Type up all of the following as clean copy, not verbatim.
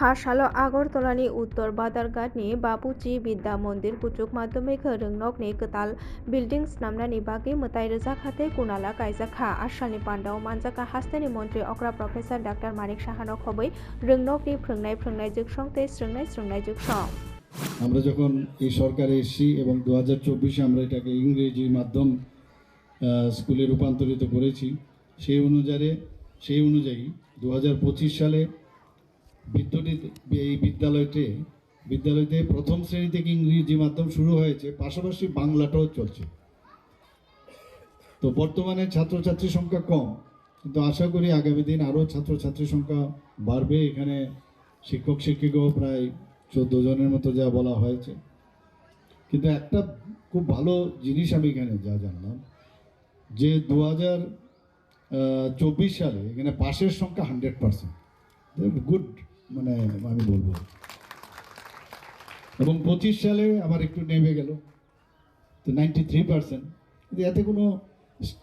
हासालो आगरतलानि उत्तर बादारघाटनि बापुचि विद्या मन्दिर पुचुक माध्यमिक रोंनकनि कताल बिल्डिं स्नामनानि बागै मोताय रोजाखाते कुनाला गायजाखा आसालनि पान्डाव मानजाका हास्तेनि मन्त्रि अक्रा प्रफेसर डाक्टर मानिक साहानो खबै रोंनकनि फोरोंनाय जोगसंते स्रोंनाय जोगसं আমরা যখন এই সরকারে এসেছি এবং 2024-এ আমরা এটাকে ইংরেজি মাধ্যম স্কুলে রূপান্তরিত করেছি সেই অনুযায়ী 2025 সালে এই বিদ্যালয়তে প্রথম শ্রেণী থেকে ইংরেজি মাধ্যম শুরু হয়েছে, পাশাপাশি বাংলাটাও চলছে। তো বর্তমানে ছাত্রছাত্রীর সংখ্যা কম, কিন্তু আশা করি আগামী দিন আরও ছাত্রছাত্রীর সংখ্যা বাড়বে। এখানে শিক্ষক শিক্ষিকাও প্রায় 14 জনের মতো যা বলা হয়েছে। কিন্তু একটা খুব ভালো জিনিস আমি এখানে যা জানলাম যে 2024 সালে এখানে পাশের সংখ্যা 100%, গুড, মানে আমি বলবো। এবং 25 সালে আবার একটু নেমে গেল, তো 93%। কিন্তু এতে কোনো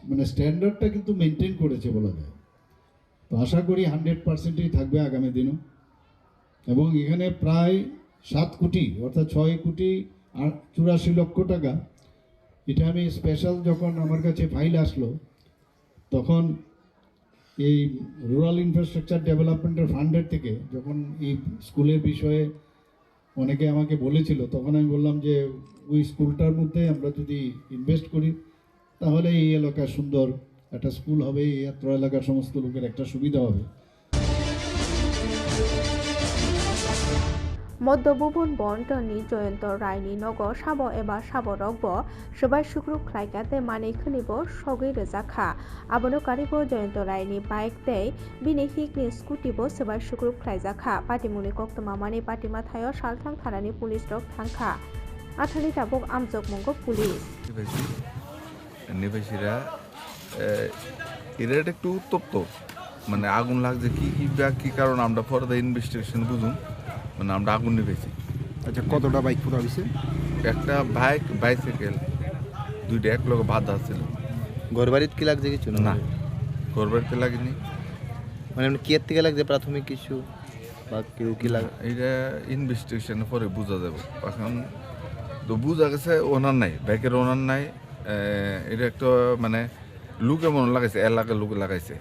মানে স্ট্যান্ডার্ডটা কিন্তু মেনটেন করেছে বলা যায়। তো আশা করি 100%ই থাকবে আগামী দিনও। এবং এখানে প্রায় 7 কোটি অর্থাৎ 6,84,00,000 টাকা, এটা আমি স্পেশাল যখন আমার কাছে ফাইল আসলো তখন এই রুরাল ইনফ্রাস্ট্রাকচার ডেভেলপমেন্টের ফান্ডের থেকে যখন এই স্কুলের বিষয়ে অনেকে আমাকে বলেছিল, তখন আমি বললাম যে ওই স্কুলটার মধ্যে আমরা যদি ইনভেস্ট করি তাহলে এই এলাকায় সুন্দর একটা স্কুল হবে, এই এলাকার সমস্ত লোকের একটা সুবিধা হবে। मध्यबुबन बन्टनि जयन्त रायनि नगर साब एबा साबरकबो सबाय सुक्रुब ख्लायकाते मानैखोनिबो सगै रोजाखा आबनो कारिबो जयन्त रायनि बाइक तै बिनि हिकनि स्कुटिबो सबाय सुक्रुब ख्लायजाखा पाटिमुनि कक्तमा माने पाटिमा थायो सालथां थानानि पुलिस रक थांखा आथानि ताबक आमजक मंगो पुलिस নিবাসীরা এরা একটু উত্তপ্ত, মানে আগুন লাগছে কি কারণ আমরা পরে ইনভেস্টিগেশন বুঝুন, মানে আমরা আগুন নিবেছি। আচ্ছা, কতটা বাইক পুরো হয়েছে? একটা বাইসাইকেল, দুইটা এক লোক বাধা ছিল। ঘর বাড়িতে কি লাগছে কিছু? না, ঘর বাড়িতে লাগেনি। মানে এমনি কিয়ের থেকে লাগছে প্রাথমিক কিছু বা কেউ কি লাগে? এটা ইনভেস্টিগেশনের পরে বোঝা যাবে। এখন তো বোঝা গেছে ওনার নাই, বাইকের ওনার নাই। এটা একটা মানে লুকে মনে লাগাইছে, এলাকার লোকে লাগাইছে।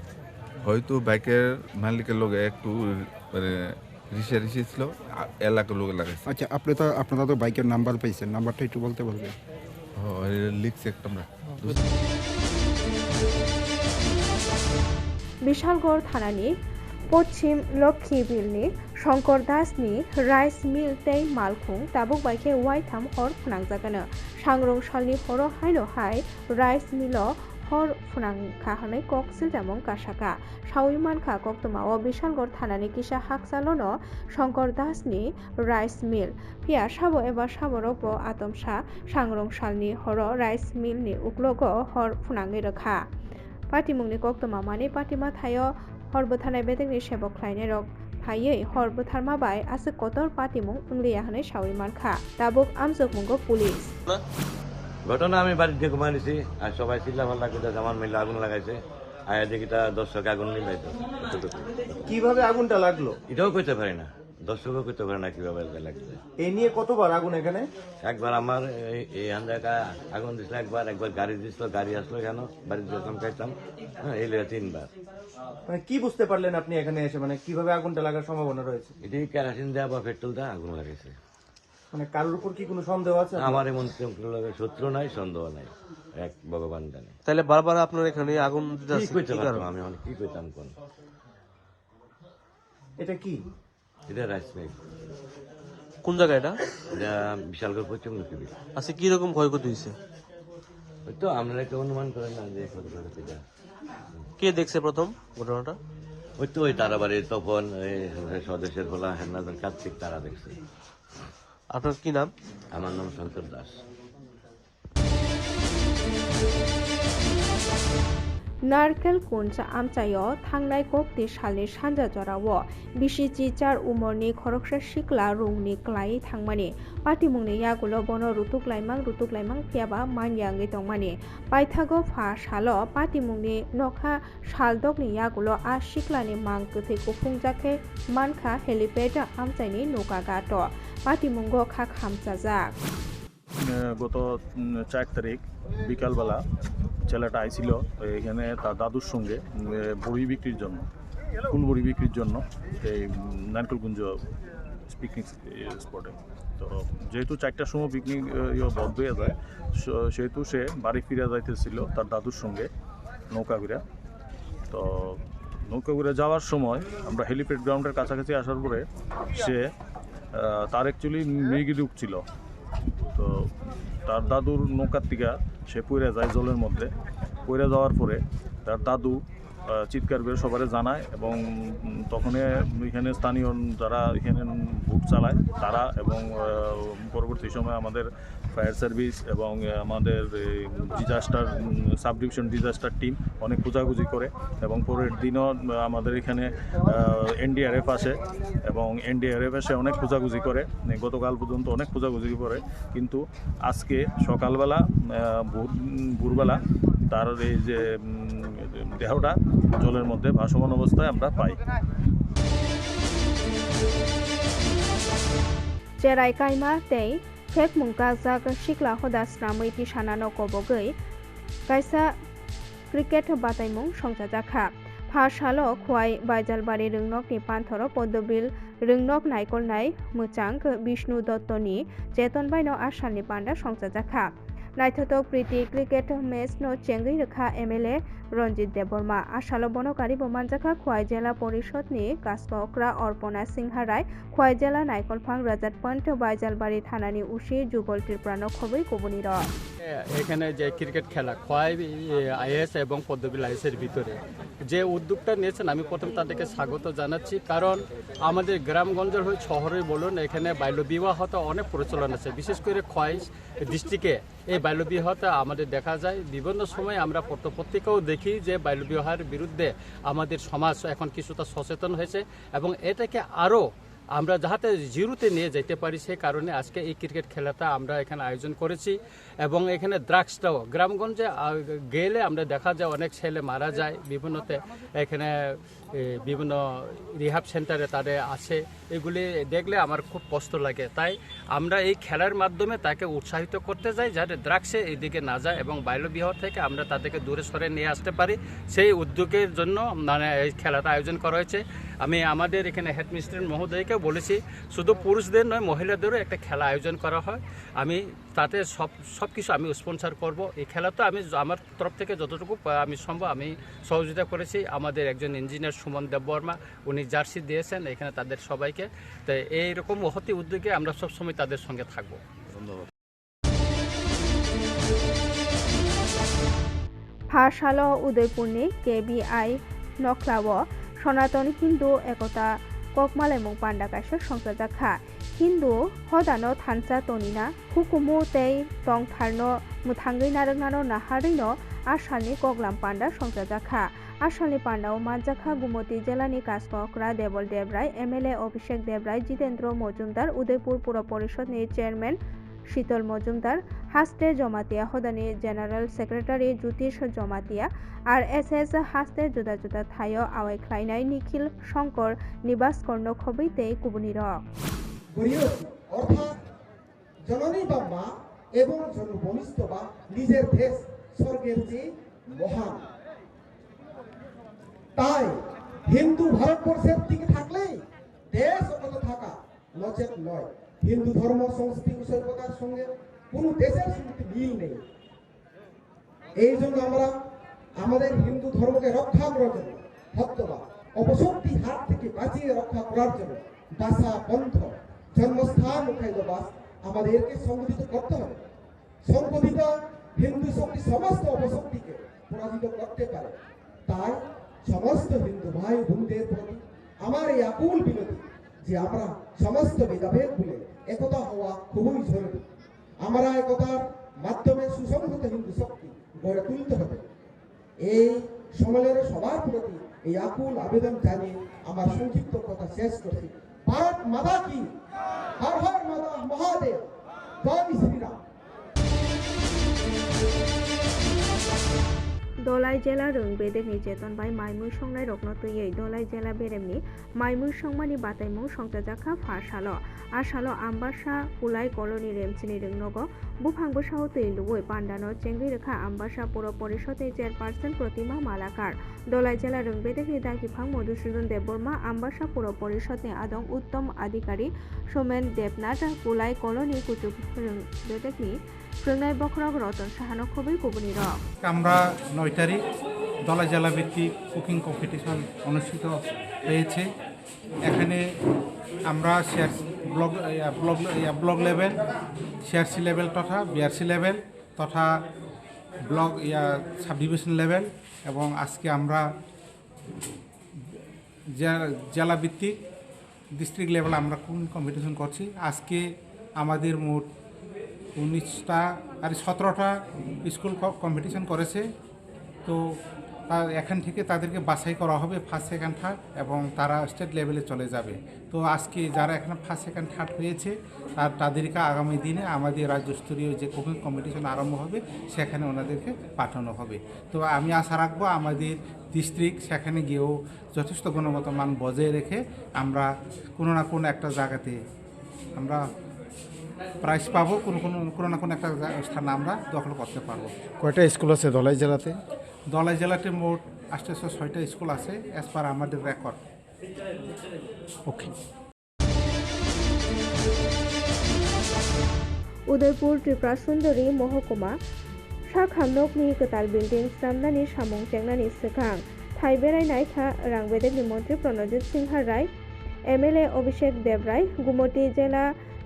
হয়তো বাইকের মালিকের লোকে একটু মানে রিসে ছিল, এলাকার লোকে লাগাইছে। আচ্ছা, আপনারা তো বাইকের নাম্বার পাইছেন, নাম্বারটা একটু বলতে পারবেন? লিখছে একটা আমরা। বিশালগড় থানাनि पश्चिम लक्ष्मीबिलनि शंकर दासनि राइस मिल तै मालखुं ताबुक बाइके वाइथाम हर फुनांजागानो सांग्रं सालनि हर हायनो हाय राइस मिल हर फुनांखाहानै कक सिलदामं कासाका साविमानखा कक्तमाव बिशालगड़ थानानि किसा हाकसालनो शंकर दासनि राइस मिल पिया साबो एबा साबरकबो आतमसा सांग्रं सालनि हर राइस मिलनि उक्लगो हर फुनाङै रोखा पाटिमुंनि कक्तमा माने पाटिमा थायो हरबो थानाय बेदेंनि सेबक ख्लायनाय रक फायै हरबो थारमाबाय आसे कतर पाटिमुं उंलिया हनै साविमानखा दाबुक आमजक मुंगो पुलिस ঘটনা আমি বাড়ি থেকে ঘুমাইছি আর সবাই চিল্লাফাল্লা করে আমার মিলে আগুন লাগাইছে। আয়া দেখিটা দর্শক আগুন নিলাইতো। কিভাবে আগুনটা লাগলো এটাও কইতে পারি না, দর্শকও কইতে পারে না কিভাবে লাগছে। এই নিয়ে কতবার আগুন এখানে? একবার আমার এই আন্দাকা আগুন দিছিল, একবার গাড়ি দিছিল, গাড়ি আসলো কেন বাড়িতে যেতাম খাইতাম, হ্যাঁ এই 3বার। মানে কি বুঝতে পারলেন আপনি এখানে এসে, মানে কিভাবে আগুনটা লাগার সম্ভাবনা রয়েছে? এটি কেরাসিন দেওয়া বা পেট্রোল দেওয়া আগুন লাগাইছে। মানে কারোর উপর কি কোনো সন্দেহ আছে? আমার এমন শত্রু নাই, সন্দেহ নাই, এক ভগবান জানে। তাহলে বারবার আপনার এখানে আগুন কি কইতে পারতাম আমি, কি কইতাম কোন? এটা কি? এটা রাইস মিল। কোন জায়গা এটা? এটা বিশালগড় পশ্চিম লক্ষ্মীবিল। আচ্ছা, কি রকম ক্ষয়ক্ষতি হয়েছে? ওই তো আমরা একটা অনুমান করেন না যে ক্ষয়ক্ষতিটা। কে দেখছে প্রথম ঘটনাটা? ওই তো ওই তারাবাড়ি তখন স্বদেশের খোলা হেন্নাদের কার্তিক তারা দেখছে। আপনার কি নাম? আমার নাম শঙ্কর দাস। नारकेल कुंज आमचायाव थांनाय गक्ति सालनि सानजा जराव बिसिचि 4 उमरनि खरकसा सिख्ला रुंनि क्लाय थांमानि पाटिमुंनि यागुलो बनो रुतुक्लायमां फियाबा मानयाङै दंमानि बायथागो फा सालो पाटिमुंनि नखा सालदकनि यागुलो आ सिख्लानि मां गथै गुफुंजाखे मानखा हेलिपेड आमचायनि नौकागाट पाटिमुंगो खा खामचाजाक গত 4 তারিখ বিকালবেলা ছেলেটা আইছিল এখানে তার দাদুর সঙ্গে বড়ি বিক্রির জন্য ফুল বড়ি বিক্রির জন্য এই নারকেলকুঞ্জ পিকনিক স্পটে। তো যেহেতু 4টার সময় পিকনিক বন্ধ হয়ে যায় সেহেতু সে বাড়ি ফিরে যাইতেছিল তার দাদুর সঙ্গে নৌকা ঘুরে। তো নৌকা ঘুরে যাওয়ার সময় আমরা হেলিপ্যাড গ্রাউন্ডের কাছাকাছি আসার পরে সে তার অ্যাকচুয়ালি মৃগী ঢুকছিল। তো তার দাদুর নৌকার থেকে সে পড়ে যায় জলের মধ্যে। পড়ে যাওয়ার পরে তার দাদু চিৎকার করে সবারে জানায় এবং তখন এখানে স্থানীয় যারা এখানে বুট চালায় তারা এবং পরবর্তী সময় আমাদের ফায়ার সার্ভিস এবং আমাদের disaster sub division disaster team অনেক খোঁজাখুঁজি করে এবং পরের দিনও আমাদের এখানে এনডিআরএফ আসে এবং এনডিআরএফ এসে অনেক খোঁজাখুঁজি করে। গতকাল পর্যন্ত অনেক খোঁজাখুঁজি করে, কিন্তু আজকে সকালবেলা ভোরবেলা তার এই যে দেহটা জলের মধ্যে ভাসমান অবস্থায় আমরা পাই। जेराय कायमा तै फेक मुंका जाग सिख्ला होदा स्नामै तिसानानो कबगै कायसा क्रिकेट बातायमुं संजाजाखा फासालो खवाय बायजालबारि रोंनकनि पान्थरो पद्मबिल रोंनक नायकलनाय मोचांग बिष्णु दत्तनि चेतन बायनो आसामनि पान्डा संजाजाखा नायथतो प्रीति क्रिकेट मैच नो चेंगै रेखा एमएलए रंजित देबबर्मा आसालो बनकारि बमानजाखा खवाय जिला परिषदनि कास्कक्रा अर्पणा सिंहा राय खवाय जिला नायकलफां रजत पन्त बायजालबारि थानानि उसी जुगल त्रिपुरानो खबै गुबुनि र এখানে যে ক্রিকেট খেলা খোয়াই আইএস এবং পদ্মবিল আইএসের ভিতরে যে উদ্যোগটা নিয়েছেন আমি প্রথম তাদেরকে স্বাগত জানাচ্ছি। কারণ আমাদের গ্রামগঞ্জের হয়ে শহরে বলুন এখানে বাল্যবিবাহতা অনেক প্রচলন আছে, বিশেষ করে খোয়াই ডিস্ট্রিক্টে এই বাল্যবিবাহতা আমাদের দেখা যায়। বিভিন্ন সময় আমরা পত্রপত্রিকাও দেখি যে বাল্যবিবাহের বিরুদ্ধে আমাদের সমাজ এখন কিছুটা সচেতন হয়েছে এবং এটাকে আরও আমরা যাতে জিরোতে নিয়ে যেতে পারি সেই কারণে আজকে এই ক্রিকেট খেলাটা আমরা এখানে আয়োজন করেছি। এবং এখানে ড্রাগসটাও গ্রামগঞ্জে গেলে আমরা দেখা যায় অনেক ছেলে মারা যায় বিভিন্নতে, এখানে বিভিন্ন রিহাব সেন্টারে তাদের আছে, এগুলি দেখলে আমার খুব কষ্ট লাগে। তাই আমরা এই খেলার মাধ্যমে তাকে উৎসাহিত করতে যাই যাতে ড্রাগসে এইদিকে না যায় এবং বাল্যবিবাহ থেকে আমরা তাদেরকে দূরে সরে নিয়ে আসতে পারি। সেই উদ্যোগের জন্য মানে এই খেলাটা আয়োজন করা হয়েছে। আমি আমাদের এখানে হেডমিস্ট্রেস মহোদয়কেও বলেছি শুধু পুরুষদের নয় মহিলাদেরও একটা খেলা আয়োজন করা হয়, আমি তাতে সব কিছু আমি স্পন্সর করব। এই খেলাটা আমি আমার তরফ থেকে যতটুকু আমি সম্ভব আমি সহযোগিতা করেছি। আমাদের একজন ইঞ্জিনিয়ার সুমন দেববর্মা উনি জার্সি দিয়েছেন এখানে তাদের সবাইকে। তাই এইরকম মহতি উদ্যোগে আমরা সবসময় তাদের সঙ্গে থাকবো। ধন্যবাদ। फासालो उदयपुरनि केबिआई नख्लाव सनातन हिंदू एकता ककमालायमुं पान्डा काइसा संजाजाखा हिंदू हदानो थानसा तनिना हुकुमु तै तंथारनो मुथांगै नारंनानो नाहारैनो आसामनि कगलाम पान्डा संजाजाखा आसामनि पान्डाव मानजाखा गुमती जिलानि कास्कक्रा देवल देबराय एमएलए अभिषेक देबराय जितेन्द्र मजुमदार उदयपुर पुर परिषदनि चेयरमैन शीतल मजुमदार हास्ते जमातिया हदानि जेनारेल सेक्रेटारि ज्योतिष जमातिया आरएसएस हास्ते जुदा जुदा थायो आवायख्लायनाय निखिल शंकर निबास कर्ण खबैते कुबुनि र অর্থাৎ জননী বা মা এবং জন্মভূমিষ্ঠ বা নিজের দেশ স্বর্গের চেয়ে মহান। তাই হিন্দু ভারতবর্ষের দিকে থাকলেই দেশ অত থাকা নচেত নয়। হিন্দু ধর্ম সংস্কৃতি সভ্যতার সঙ্গে কোনো দেশের সঙ্গে মিল নেই। এই জন্য আমরা আমাদের হিন্দু ধর্মকে রক্ষা করার জন্য ভক্তবা অপশক্তি হাত থেকে বাঁচিয়ে রক্ষা করার জন্য ভাষা পন্থ জন্মস্থান খাদ্যবাস আমাদেরকে সংগঠিত করতে হবে। সংগঠিত হিন্দু শক্তি সমস্ত অপশক্তিকে পরাজিত করতে পারে। তাই সমস্ত হিন্দু ভাই বোনদের প্রতি আমার এই আকুল বিনতি যে আমরা সমস্ত ভেদাভেদ ভুলে একতা হওয়া খুবই জরুরি। আমরা একতার মাধ্যমে সুসংহত হিন্দু শক্তি গড়ে তুলতে হবে। এই সমাজের সবার প্রতি এই আকুল আবেদন জানিয়ে আমার সংক্ষিপ্ত কথা শেষ করছি। ভারত মাতা কি, হর হর মাতা মহাদেব, জয় শ্রীরাম। दलाई जिला रों बेदेनि जेतन बाय माइमुं संनाय रत्नतुयै दलाई जिला बेरेमनि माइमुं संमानि बातायमु संजाजाखा फासालो आसालो आम्बासा उलाय कलनि रेमचिनि रोंनगो बुफांबो साहतै लुवै पान्डानो चेंगि रेखा आम्बासा पुर परिषदनि चेयारपारसन प्रतिमा मालाकार दलाई जिला रों बेदेनि दागिफां मधुसूदन देबबर्मा आम्बासा पुर परिषदनि आदं उत्तम अधिकारी सोमेन देबनाथ उलाय कलनि कुतुब रों बेदेनि फोरोंनाय बखरक रतन साहानो खबै गुबुनि रक আমরা 9 তারিখ দলাই জেলা ভিত্তিক কুকিং কম্পিটিশন অনুষ্ঠিত হয়েছে। এখানে আমরা ব্লক লেভেল, সিআরসি লেভেল তথা বিআরসি লেভেল তথা ব্লক সাব ডিভিশন লেভেল এবং আজকে আমরা জেলা ভিত্তিক ডিস্ট্রিক্ট লেভেল আমরা কুকিং কম্পিটিশন করছি। আজকে আমাদের মোট 17টা স্কুল কম্পিটিশন করেছে। তো এখান থেকে তাদেরকে বাছাই করা হবে ফার্স্ট সেকেন্ড থার্ড এবং তারা স্টেট লেভেলে চলে যাবে। তো আজকে যারা এখানে ফার্স্ট সেকেন্ড থার্ড হয়েছে তাদেরকে আগামী দিনে আমাদের রাজ্যস্তরীয় যে কুকিং কম্পিটিশন আরম্ভ হবে সেখানে ওনাদেরকে পাঠানো হবে। তো আমি আশা রাখবো আমাদের ডিস্ট্রিক্ট সেখানে গিয়েও যথেষ্ট গুণগত মান বজায় রেখে আমরা কোনো না কোনো একটা জায়গাতে আমরা প্রাইজ পাবো, কোনো না কোনো একটা স্থান আমরা দখল করতে পারবো। কয়টা স্কুল আছে দলাই জেলাতে? দলাই জেলাতে মোট 806টা স্কুল আছে অ্যাজ পার আমাদের রেকর্ড। ওকে। उदयपुर त्रिपुरा सुंदरी महकुमा साखामनकनि गोताल बिल्डिं स्रामनानि सामुं जेंनानि सिगां थाइबेरायनाय रांबेदेनि मन्त्री प्रणजित सिंह राय, एमएलए अभिषेक देवराय, गुमती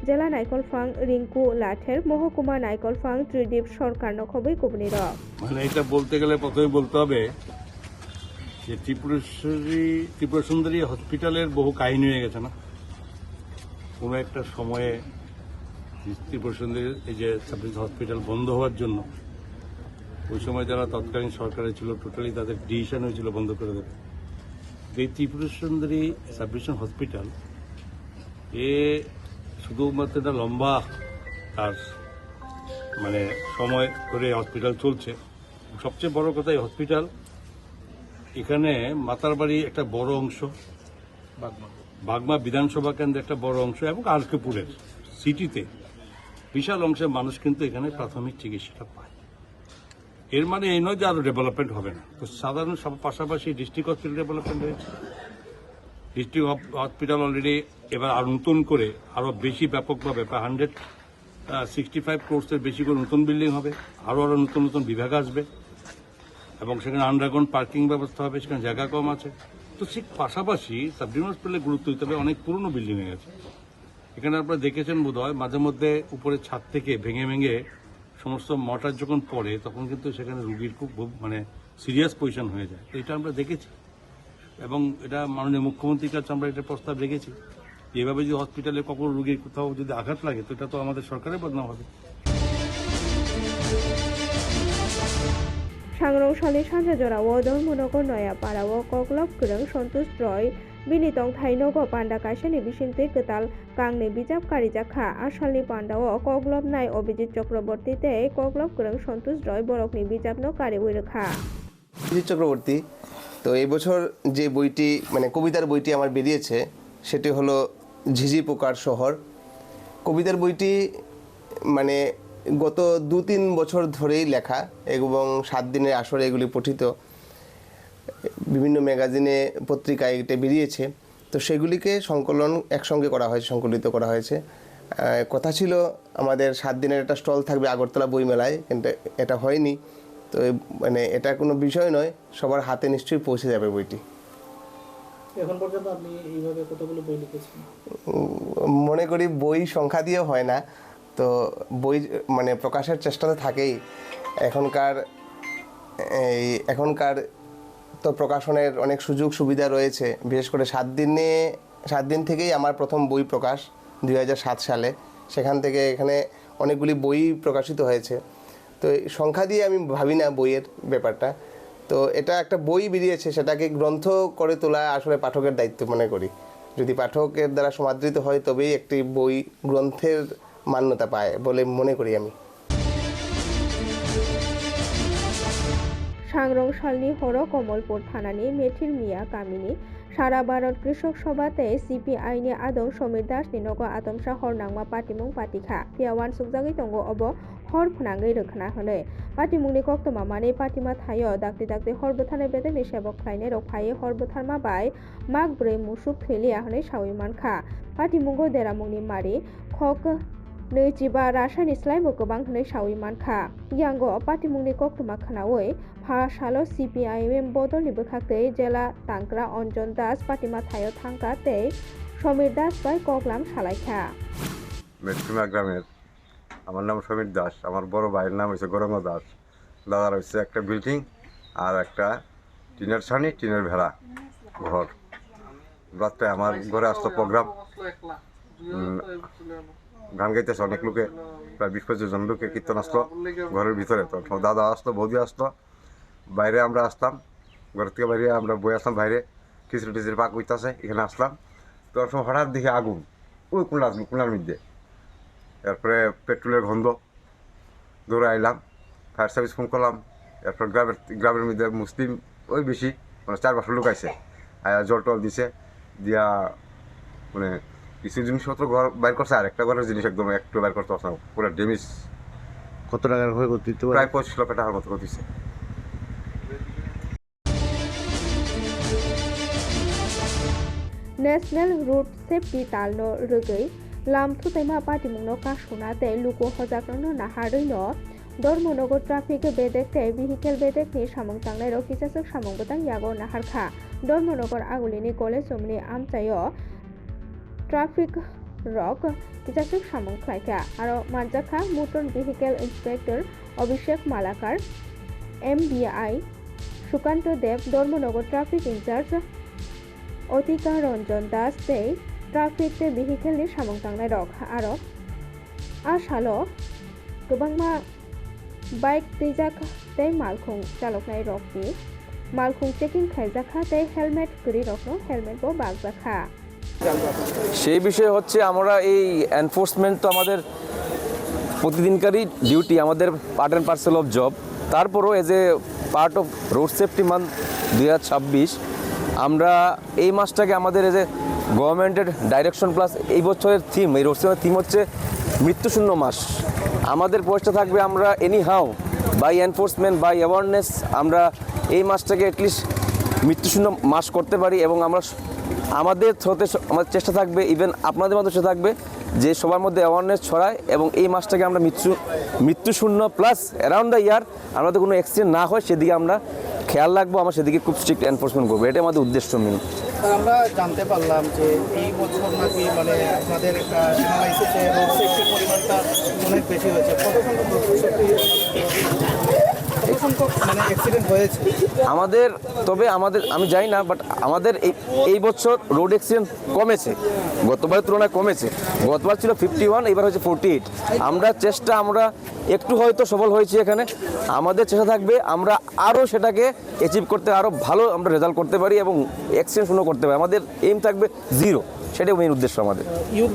জেলা নাইকলফাং রিঙ্কু লাঠের, মহকুমা নাইকলফাং ত্রিদীপ সরকার নখবই কুবনি রক। মানে এটা বলতে গেলে প্রথমে বলতে হবে যে ত্রিপুরা সুন্দরী হসপিটালের বহু কাহিনী হয়ে গেছে না। কোনো একটা সময়ে ত্রিপুরা সুন্দরী এই যে সাব হসপিটাল বন্ধ হওয়ার জন্য ওই সময় যারা তৎকালীন সরকারে ছিল টোটালি তাদের ডিসিশন হয়েছিল বন্ধ করে দেবে। এই ত্রিপুরা সুন্দরী সাব হসপিটাল এ শুধুমাত্র একটা লম্বা তার মানে সময় ধরে হসপিটাল চলছে। সবচেয়ে বড় কথা এই হসপিটাল এখানে মাতারবাড়ি একটা বড় অংশ, বাগমা বিধানসভা কেন্দ্রে একটা বড় অংশ এবং আরকেপুরের সিটিতে বিশাল অংশের মানুষ কিন্তু এখানে প্রাথমিক চিকিৎসাটা পায়। এর মানে এই নয় যে আরো ডেভেলপমেন্ট হবে না। তো সাধারণ পাশাপাশি ডিস্ট্রিক্ট হসপিটাল ডেভেলপমেন্ট হয়েছে। ডিস্ট্রিক্ট হসপিটাল অলরেডি এবার আর নতুন করে আরও বেশি ব্যাপকভাবে প্রায় 165 ক্রোর্সের বেশি করে নতুন বিল্ডিং হবে, আরও নতুন নতুন বিভাগ আসবে এবং সেখানে আন্ডারগ্রাউন্ড পার্কিং ব্যবস্থা হবে, সেখানে জায়গা কম আছে। তো ঠিক পাশাপাশি সাব ডিভিশন হসপিটালে গুরুত্ব দিতে হবে, অনেক পুরনো বিল্ডিং হয়ে গেছে। এখানে আপনারা দেখেছেন বোধহয় মাঝে মধ্যে উপরের ছাদ থেকে ভেঙে ভেঙে সমস্ত মর্টার যখন পড়ে তখন কিন্তু সেখানে রুগীর খুব মানে সিরিয়াস পজিশন হয়ে যায়। তো এটা আমরা দেখেছি এবং এটা মাননীয় মুখ্যমন্ত্রীর কাছে আমরা এটা প্রস্তাব রেখেছি। এভাবে যদি হসপিটালে কখনো রোগীর কোথাও যদি আঘাত লাগে তো এটা তো আমাদের সরকারের বদনাম হবে। सांग्रंसालि सानजाजराव धर्मनगर नयापाड़ाव कग्लब गोरों सन्तोष रय बिनितं थाइनगो पान्डा कायसानि बिसिन्ति गोताल गांनै बिजाब कारिजाखा आसालनि पान्डाव कग्लबनाय अभिजित चक्रवर्ती ते कग्लब गोरों सन्तोष रय बरकनि बिजाबनो कारिवै रेखा। অভিজিৎ চক্রবর্তী তো এই বছর যে বইটি মানে কবিতার বইটি আমার বেরিয়েছে সেটি হলো ঝিঝি পোকার শহর। কবিতার বইটি মানে গত 2-3 বছর ধরেই লেখা এবং 7 দিনের আসরে এগুলি পঠিত, বিভিন্ন ম্যাগাজিনে পত্রিকায় এটা বেরিয়েছে। তো সেগুলিকে সংকলন একসঙ্গে করা হয়েছে, সংকলিত করা হয়েছে। কথা ছিল আমাদের 7 দিনের একটা স্টল থাকবে আগরতলা বইমেলায়, কিন্তু এটা হয়নি। তো মানে এটা কোনো বিষয় নয়, সবার হাতে নিশ্চয়ই পৌঁছে যাবে বইটি। এখন পর্যন্ত আপনি এইভাবে কতগুলো বই লিখেছেন? মনে করি বই সংখ্যা দিয়ে হয় না, তো বই মানে প্রকাশের চেষ্টাতে থাকেই। এখনকার তো প্রকাশনের অনেক সুযোগ সুবিধা রয়েছে, বিশেষ করে 7 দিন থেকেই আমার প্রথম বই প্রকাশ 2007 সালে। সেখান থেকে এখানে অনেকগুলি বই প্রকাশিত হয়েছে। তো সংখ্যা দিয়ে আমি ভাবি না বইয়ের ব্যাপারটা, তো এটা একটা বই বেরিয়েছে, সেটাকে গ্রন্থ করে তোলা আসলে পাঠকের দায়িত্ব মনে করি। যদি পাঠকের দ্বারা সমাদৃত হয় তবেই একটি বই গ্রন্থের মান্যতা পায় বলে মনে করি আমি। सांग्रंसालनि हर' कमलपुर थानानि मेथिर मिया गामिनि सारा भारत कृषक सभाते CPI-नि आदं समीर दासनि नगो आतमसा हरनांमा पाटिमुं पाटिखा पियावान सुकजागै दंगो अबो हर फोनांगै रोखना होनै पाटिमुंनि कक्तमा माने पाटिमा थायो दाक्ति दाक्ति हर बोथारनाय बेदेनि सेबक खालायनाय रखफायो हर बोथारमा बाय माग 4 मुसुक थैलिया होनै सावै मानखा पाटिमुंगो देरामुंनि मारि खक 25 रासायनिक स्लाइबो गोबां होनै सावै मानखा यांगो पाटिमुंनि कक्तमा खानावै भाषालो CPI बदलनि बोखाक्तै जेला तांग्रा अंजन दास पाटिमा थायो थांका तै समीर दास बाय कगलाम सालायखा মেট্রিমা গ্রামের আমার নাম সমীর দাস, আমার বড় ভাইয়ের নাম হচ্ছে গৌরঙ্গ দাস। দাদার হচ্ছে একটা বিল্ডিং আর একটা টিনের ছানি, টিনের ভেড়া ঘর। রাত্রে আমার ঘরে আসতো প্রোগ্রাম, গান গাইতেছে অনেক লোকে, প্রায় 20-25 জন লোকে কীর্তন আসতো ঘরের ভিতরে। তো দাদা আসতো, বৌদি আসতো, বাইরে আমরা আসতাম, ঘর থেকে বাইরে আমরা বই আসতাম, বাইরে খিচুড়ি টিচুড়ি পাক হইতেছে, এখানে আসলাম। তো সময় হঠাৎ দেখি আগুন ওই কোনার মধ্যে, এরপরে পেট্রোলের গন্ধ, দৌড়ে আইলাম, ফায়ার সার্ভিস ফোন করলাম। এরপর গ্রামের মধ্যে মুসলিম ওই বেশি, মানে 4-5 লোক আছে, আয়া জল টল দিছে, দিয়া মানে কিছু জিনিসপত্র ঘর বাইর করছে, আর একটা ঘরের জিনিস একদম একটু বাইর করতে পারছে না, পুরো ড্যামেজ। কত টাকার হয়ে করতে প্রায় 25 লক্ষ টাকার মতো করতেছে। नेशनल रोड सेफ्टी तालनो रगै लाम थुतैमा पाटिमुंनो कासुना तै लुको हजाकनो नाहारैनो धर्मनगर ट्राफिक बेदेक तै vehicle बेदेकनि सामं तांनाय रो किसासक सामं बतang यागो नाहारखा धर्मनगर आगुलिनि कलेज समनि आमचायो ट्राफिक रक किसासक सामं खायखा आरो मानजाखा मोटर vehicle इंस्पेक्टर अभिषेक मालाकार MBI सुकांत देव धर्मनगर ट्राफिक इंचार्ज अतिका रंजन दास तै ट्राफिक तै vehicle सामं तांनाय रक आरो आसालो गोबांमा बाइक दैजाक तै मालखुं चालकनाय रकनि मालखुं चेकिं खायजाखा तै हेलमेट गरि रकनो हेलमेट बो बागजाखा সেই বিষয়ে হচ্ছে আমরা এই এনফোর্সমেন্ট তো আমাদের প্রতিদিনকারই ডিউটি, আমাদের part and parcel of job. তারপরও as a part of road safety month 2026 আমরা এই মাসটাকে আমাদের এজ এ গভর্নমেন্টের ডাইরেকশন প্লাস এই বছরের থিম, এই রোড সেফটির থিম হচ্ছে মৃত্যুশূন্য মাস। আমাদের প্রচেষ্টা থাকবে আমরা anyhow by enforcement by awareness আমরা এই মাসটাকে অ্যাটলিস্ট মৃত্যুশূন্য মাস করতে পারি, এবং আমরা আমাদের থ্রোতে আমাদের চেষ্টা থাকবে, ইভেন আপনাদের মধ্যে চেষ্টা থাকবে যে সবার মধ্যে অ্যাওয়ারনেস ছড়ায় এবং এই মাসটাকে আমরা মৃত্যুশূন্য প্লাস অ্যারাউন্ড দ্য ইয়ার আমাদের কোনো অ্যাক্সিডেন্ট না হয় সেদিকে আমরা খেয়াল রাখবো, আমরা সেদিকে খুব স্ট্রিক্ট এনফোর্সমেন্ট করবো, এটাই আমাদের উদ্দেশ্য মেন। আমরা জানতে পারলাম যে এই বছর নাকি মানে আপনাদের লাইসেন্সে রোড সেফটির পরিমাণটা অনেক বেশি হয়েছে। কত সংখ্যক মানে অ্যাক্সিডেন্ট হয়েছে আমাদের? তবে আমি জানি না, বাট আমাদের এই বছর রোড অ্যাক্সিডেন্ট কমেছে, গতবারের তুলনায় কমেছে। গতবার ছিল 51, এবার হচ্ছে 48। আমরা একটু হয়তো সফল হয়েছি এখানে, আমাদের চেষ্টা থাকবে আমরা আরও সেটাকে অ্যাচিভ করতে, আরও ভালো আমরা রেজাল্ট করতে পারি এবং অ্যাক্সিডেন্ট শূন্য করতে পারি। আমাদের এইম থাকবে 0, সেটাই মেইন উদ্দেশ্য আমাদের। ইউথ